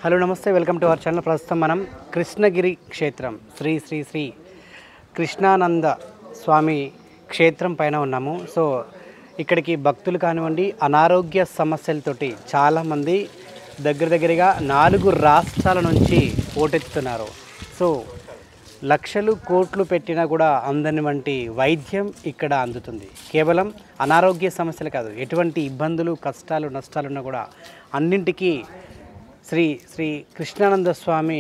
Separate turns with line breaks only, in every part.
Hello నమస్తే, welcome to our channel. ప్రస్తుతం మనం కృష్ణగిరి క్షేత్రం శ్రీ శ్రీ శ్రీ కృష్ణానంద స్వామి క్షేత్రం పైన ఉన్నాము. సో ఇక్కడికి భక్తులు కానివ్వండి, అనారోగ్య సమస్యలతోటి చాలామంది దగ్గరగా 4 రాష్ట్రాల నుంచి పోటెత్తుతున్నారు. సో లక్షలు కోట్లు పెట్టినా కూడా అందని వంటి వైద్యం ఇక్కడ అందుతుంది. కేవలం అనారోగ్య సమస్యలు కాదు, ఎటువంటి ఇబ్బందులు, కష్టాలు, నష్టాలున్నా కూడా అన్నింటికీ శ్రీ శ్రీ కృష్ణానంద స్వామి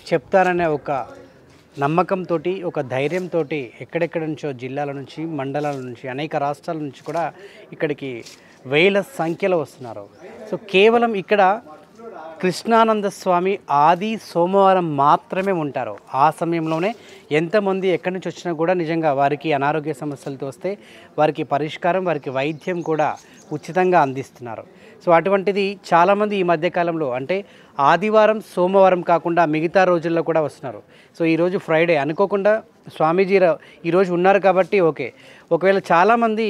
చెప్తారనే ఒక నమ్మకంతో, ఒక ధైర్యంతో ఎక్కడెక్కడి నుంచో జిల్లాల నుంచి, మండలాల నుంచి, అనేక రాష్ట్రాల నుంచి కూడా ఇక్కడికి వేల సంఖ్యలో వస్తున్నారు. సో కేవలం ఇక్కడ కృష్ణానంద స్వామి ఆది సోమవారం మాత్రమే ఉంటారు. ఆ సమయంలోనే ఎంతమంది ఎక్కడి నుంచి వచ్చినా కూడా నిజంగా వారికి అనారోగ్య సమస్యలతో వస్తే వారికి పరిష్కారం, వారికి వైద్యం కూడా ఉచితంగా అందిస్తున్నారు. సో అటువంటిది చాలామంది ఈ మధ్యకాలంలో, అంటే ఆదివారం సోమవారం కాకుండా మిగతా రోజుల్లో కూడా వస్తున్నారు. సో ఈరోజు ఫ్రైడే అనుకోకుండా స్వామీజీ ఈరోజు ఉన్నారు కాబట్టి ఓకే. ఒకవేళ చాలామంది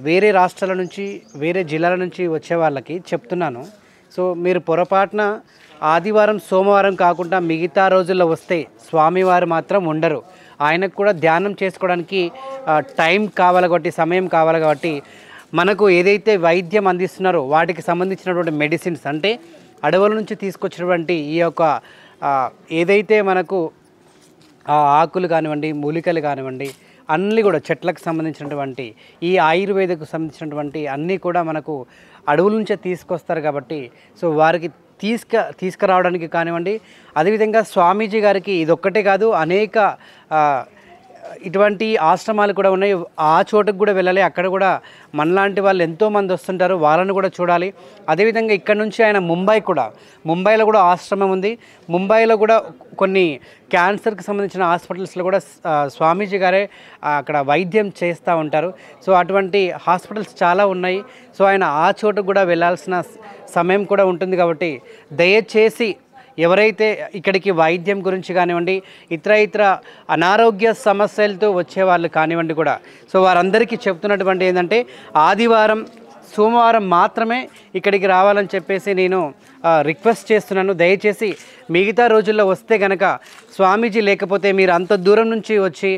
వేరే రాష్ట్రాల నుంచి, వేరే జిల్లాల నుంచి వచ్చే వాళ్ళకి చెప్తున్నాను, సో మీరు పొరపాటున ఆదివారం సోమవారం కాకుండా మిగతా రోజుల్లో వస్తే స్వామివారు మాత్రం ఉండరు. ఆయనకు కూడా ధ్యానం చేసుకోవడానికి టైం కావాలి కాబట్టి, సమయం కావాలి కాబట్టి మనకు ఏదైతే వైద్యం అందిస్తున్నారో వాటికి సంబంధించినటువంటి మెడిసిన్స్, అంటే అడవుల నుంచి తీసుకొచ్చినటువంటి ఈ యొక్క ఏదైతే మనకు ఆకులు కానివ్వండి, మూలికలు కానివ్వండి, అన్నీ కూడా చెట్లకు సంబంధించినటువంటి ఈ ఆయుర్వేదకు సంబంధించినటువంటి అన్నీ కూడా మనకు అడవుల నుంచే తీసుకొస్తారు కాబట్టి, సో వారికి తీసుకురావడానికి కానివ్వండి, అదేవిధంగా స్వామీజీ గారికి ఇదొక్కటే కాదు, అనేక ఇటువంటి ఆశ్రమాలు కూడా ఉన్నాయి. ఆ చోటుకు కూడా వెళ్ళాలి, అక్కడ కూడా మనలాంటి వాళ్ళు ఎంతోమంది వస్తుంటారు, వాళ్ళని కూడా చూడాలి. అదేవిధంగా ఇక్కడ నుంచి ఆయన ముంబైలో కూడా ఆశ్రమం ఉంది. ముంబైలో కూడా కొన్ని క్యాన్సర్కి సంబంధించిన హాస్పిటల్స్లో కూడా స్వామీజీ గారే అక్కడ వైద్యం చేస్తూ ఉంటారు. సో అటువంటి హాస్పిటల్స్ చాలా ఉన్నాయి. సో ఆయన ఆ చోటుకు కూడా వెళ్ళాల్సిన సమయం కూడా ఉంటుంది కాబట్టి దయచేసి ఎవరైతే ఇక్కడికి వైద్యం గురించి కానివ్వండి, ఇతర అనారోగ్య సమస్యలతో వచ్చే వాళ్ళు కానివ్వండి కూడా, సో వారందరికీ చెప్తున్నటువంటి ఏంటంటే ఆదివారం సోమవారం మాత్రమే ఇక్కడికి రావాలని చెప్పేసి నేను రిక్వెస్ట్ చేస్తున్నాను. దయచేసి మిగతా రోజుల్లో వస్తే కనుక స్వామీజీ లేకపోతే మీరు అంత దూరం నుంచి వచ్చి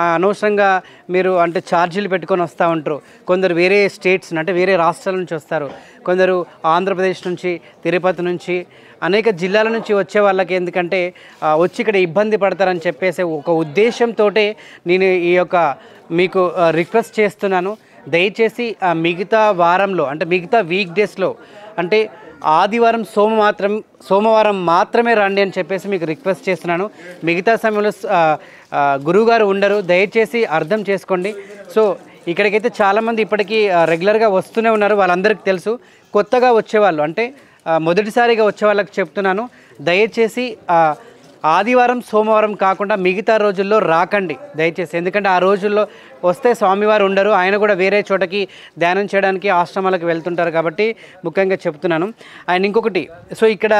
అనవసరంగా మీరు అంటే ఛార్జీలు పెట్టుకొని వస్తూ ఉంటారు. కొందరు వేరే స్టేట్స్ అంటే వేరే రాష్ట్రాల నుంచి వస్తారు, కొందరు ఆంధ్రప్రదేశ్ నుంచి, తిరుపతి నుంచి, అనేక జిల్లాల నుంచి వచ్చే వాళ్ళకి ఎందుకంటే వచ్చి ఇక్కడ ఇబ్బంది పడతారని చెప్పేసి ఒక ఉద్దేశంతో నేను ఈ యొక్క మీకు రిక్వెస్ట్ చేస్తున్నాను. దయచేసి మిగతా వారంలో అంటే మిగతా వీక్ డేస్లో అంటే ఆదివారం సోమవారం మాత్రమే రండి అని చెప్పేసి మీకు రిక్వెస్ట్ చేస్తున్నాను. మిగతా సమయంలో గురువుగారు ఉండరు, దయచేసి అర్థం చేసుకోండి. సో ఇక్కడికైతే చాలామంది ఇప్పటికీ రెగ్యులర్గా వస్తూనే ఉన్నారు, వాళ్ళందరికీ తెలుసు. కొత్తగా వచ్చేవాళ్ళు అంటే మొదటిసారిగా వచ్చే వాళ్ళకి చెప్తున్నాను, దయచేసి ఆదివారం సోమవారం కాకుండా మిగతా రోజుల్లో రాకండి దయచేసి. ఎందుకంటే ఆ రోజుల్లో వస్తే స్వామివారు ఉండరు, ఆయన కూడా వేరే చోటకి ధ్యానం చేయడానికి ఆశ్రమాలకు వెళ్తుంటారు కాబట్టి ముఖ్యంగా చెప్తున్నాను. అండ్ ఇంకొకటి, సో ఇక్కడ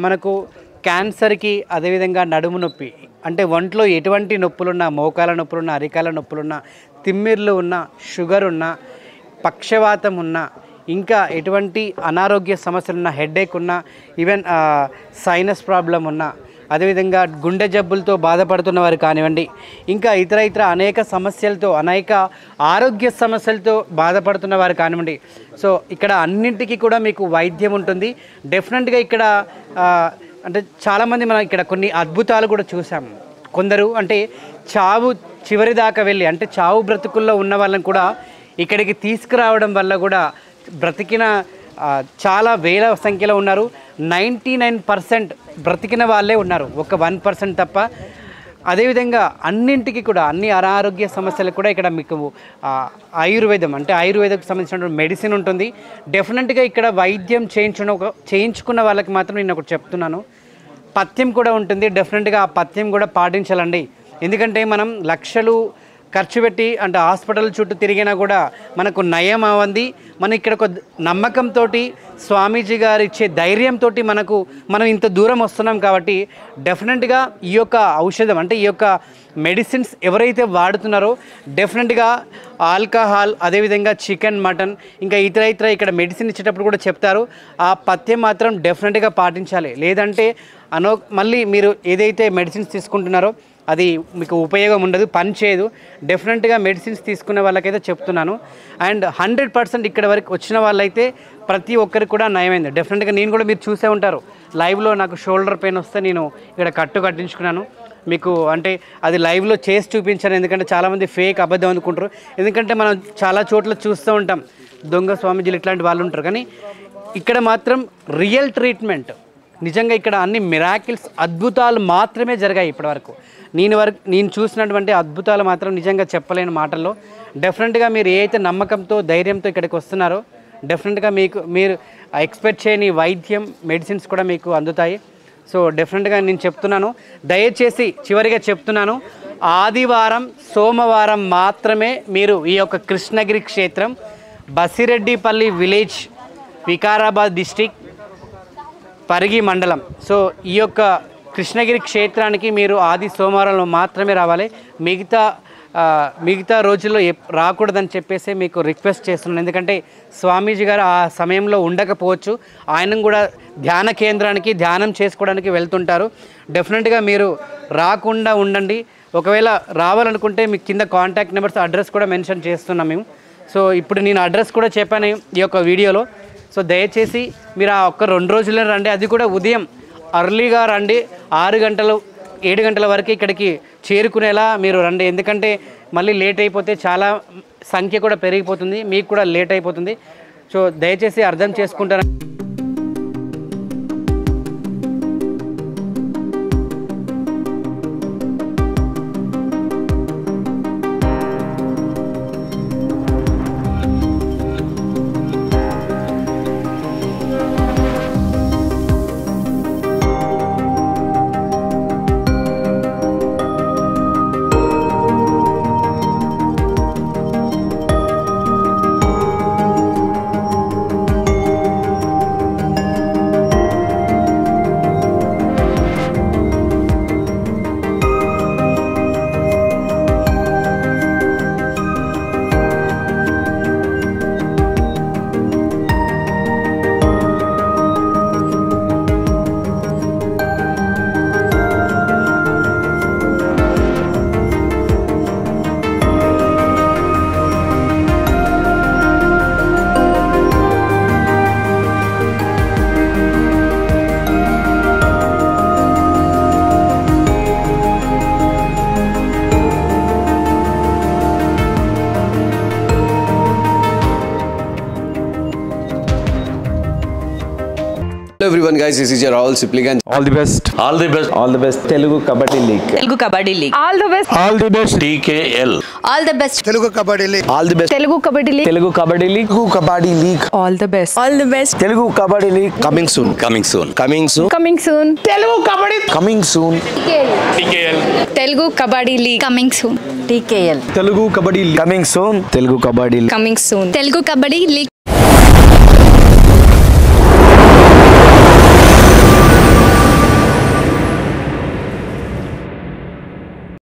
మనకు క్యాన్సర్కి, అదేవిధంగా నడుము నొప్పి అంటే ఒంట్లో ఎటువంటి నొప్పులున్నా, మోకాల నొప్పులున్నా, అరికాల నొప్పులున్నా, తిమ్మిర్లు ఉన్నా, షుగర్ ఉన్నా, పక్షవాతం ఉన్నా, ఇంకా ఎటువంటి అనారోగ్య సమస్యలున్నా, హెడేక్ ఉన్నా, ఈవెన్ సైనస్ ప్రాబ్లం ఉన్నా, అదేవిధంగా గుండె జబ్బులతో బాధపడుతున్న వారు కానివ్వండి, ఇంకా ఇతర అనేక సమస్యలతో, అనేక ఆరోగ్య సమస్యలతో బాధపడుతున్న వారు కానివ్వండి, సో ఇక్కడ అన్నింటికీ కూడా మీకు వైద్యం ఉంటుంది. డెఫినెట్గా ఇక్కడ అంటే చాలామంది మనం ఇక్కడ కొన్ని అద్భుతాలు కూడా చూసాము. కొందరు అంటే చావు చివరి దాకా వెళ్ళి అంటే చావు బ్రతుకుల్లో ఉన్న వాళ్ళని కూడా ఇక్కడికి తీసుకురావడం వల్ల కూడా బ్రతికిన చాలా వేల సంఖ్యలో ఉన్నారు. 99% బ్రతికిన వాళ్ళే ఉన్నారు, ఒక 1% తప్ప. అదేవిధంగా అన్నింటికి కూడా, అన్ని అనారోగ్య సమస్యలకు కూడా ఇక్కడ మీకు ఆయుర్వేదం అంటే ఆయుర్వేదకు సంబంధించిన మెడిసిన్ ఉంటుంది. డెఫినెట్గా ఇక్కడ వైద్యం చేయించుకున్న వాళ్ళకి మాత్రం నేను ఒకటి చెప్తున్నాను, పథ్యం కూడా ఉంటుంది. డెఫినెట్గా ఆ పథ్యం కూడా పాటించాలండి. ఎందుకంటే మనం లక్షలు ఖర్చు పెట్టి అంటే హాస్పిటల్ చుట్టూ తిరిగినా కూడా మనకు నయం అవ్వంది. మన ఇక్కడ ఒక నమ్మకంతో స్వామీజీ గారు ఇచ్చే ధైర్యంతో మనం ఇంత దూరం వస్తున్నాం కాబట్టి డెఫినెట్గా ఈ యొక్క ఔషధం అంటే ఈ యొక్క మెడిసిన్స్ ఎవరైతే వాడుతున్నారో డెఫినెట్గా ఆల్కహాల్, అదేవిధంగా చికెన్, మటన్, ఇంకా ఇతర ఇక్కడ మెడిసిన్ ఇచ్చేటప్పుడు కూడా చెప్తారు. ఆ పథ్యం మాత్రం డెఫినెట్గా పాటించాలి. లేదంటే మళ్ళీ మీరు ఏదైతే మెడిసిన్స్ తీసుకుంటున్నారో అది మీకు ఉపయోగం ఉండదు, పని చేయదు. డెఫినెట్గా మెడిసిన్స్ తీసుకునే వాళ్ళకైతే చెప్తున్నాను. అండ్ 100% ఇక్కడ వరకు వచ్చిన వాళ్ళైతే ప్రతి ఒక్కరికి కూడా నయమైంది. డెఫినెట్గా నేను కూడా మీరు చూసే ఉంటారు, లైవ్లో నాకు షోల్డర్ పెయిన్ వస్తే నేను ఇక్కడ కట్టించుకున్నాను. మీకు అంటే అది లైవ్లో చేసి చూపించాను, ఎందుకంటే చాలామంది ఫేక్ అబద్ధం అనుకుంటారు. ఎందుకంటే మనం చాలా చోట్ల చూస్తూ ఉంటాం దొంగ స్వామీజీలు ఇట్లాంటి వాళ్ళు ఉంటారు, కానీ ఇక్కడ మాత్రం రియల్ ట్రీట్మెంట్. నిజంగా ఇక్కడ అన్ని మిరాకిల్స్, అద్భుతాలు మాత్రమే జరిగాయి ఇప్పటివరకు. నేను చూసినటువంటి అద్భుతాలు మాత్రం నిజంగా చెప్పలేని మాటల్లో. డెఫినెట్గా మీరు ఏ అయితే నమ్మకంతో ధైర్యంతో ఇక్కడికి వస్తున్నారో డెఫినెట్గా మీరు ఎక్స్పెక్ట్ చేయని వైద్యం, మెడిసిన్స్ కూడా మీకు అందుతాయి. సో డెఫినెట్గా నేను చెప్తున్నాను, దయచేసి చివరిగా చెప్తున్నాను, ఆదివారం, సోమవారం మాత్రమే మీరు ఈ యొక్క కృష్ణగిరి క్షేత్రం, బసిరెడ్డిపల్లి విలేజ్, వికారాబాద్ డిస్టిక్, పరిగి మండలం. సో ఈ యొక్క కృష్ణగిరి క్షేత్రానికి మీరు ఆది సోమవారంలో మాత్రమే రావాలి. మిగతా రోజుల్లో రాకూడదని చెప్పేసి మీకు రిక్వెస్ట్ చేస్తున్నాను. ఎందుకంటే స్వామీజీ గారు ఆ సమయంలో ఉండకపోవచ్చు, ఆయన కూడా ధ్యాన కేంద్రానికి ధ్యానం చేసుకోవడానికి వెళ్తుంటారు. డెఫినెట్గా మీరు రాకుండా ఉండండి. ఒకవేళ రావాలనుకుంటే మీకు కింద కాంటాక్ట్ నెంబర్స్, అడ్రస్ కూడా మెన్షన్ చేస్తున్నాం మేము. సో ఇప్పుడు నేను అడ్రస్ కూడా చెప్పాను ఈ యొక్క వీడియోలో. సో దయచేసి మీరు ఆ ఒక్క 2 రోజులే రండి, అది కూడా ఉదయం అర్లీగా రండి. 6 గంటలు 7 గంటల వరకు ఇక్కడికి చేరుకునేలా మీరు రండి. ఎందుకంటే మళ్ళీ లేట్ అయిపోతే చాలా సంఖ్య కూడా పెరిగిపోతుంది, మీకు కూడా లేట్ అయిపోతుంది. సో దయచేసి అర్థం చేసుకుంటారు.
Hello everyone guys, this is your Rahul Sipligan.
All the best.
All the best.
All the best. Telugu Kabaddi League.
Telugu Kabaddi League.
All the best.
All the best.
TKL.
All the best.
Telugu Kabaddi League.
All the best.
Telugu Kabaddi League.
Telugu Kabaddi League.
Telugu Kabaddi League.
All the best.
All the best.
Telugu Kabaddi League.
Coming soon.
Coming soon.
Coming soon.
Coming soon.
Telugu Kabaddi. Coming soon.
TKL.
Telugu Kabaddi League.
Coming soon. TKL.
Telugu Kabaddi League.
Coming soon.
Telugu Kabaddi League.
Coming soon.
Telugu Kabaddi League.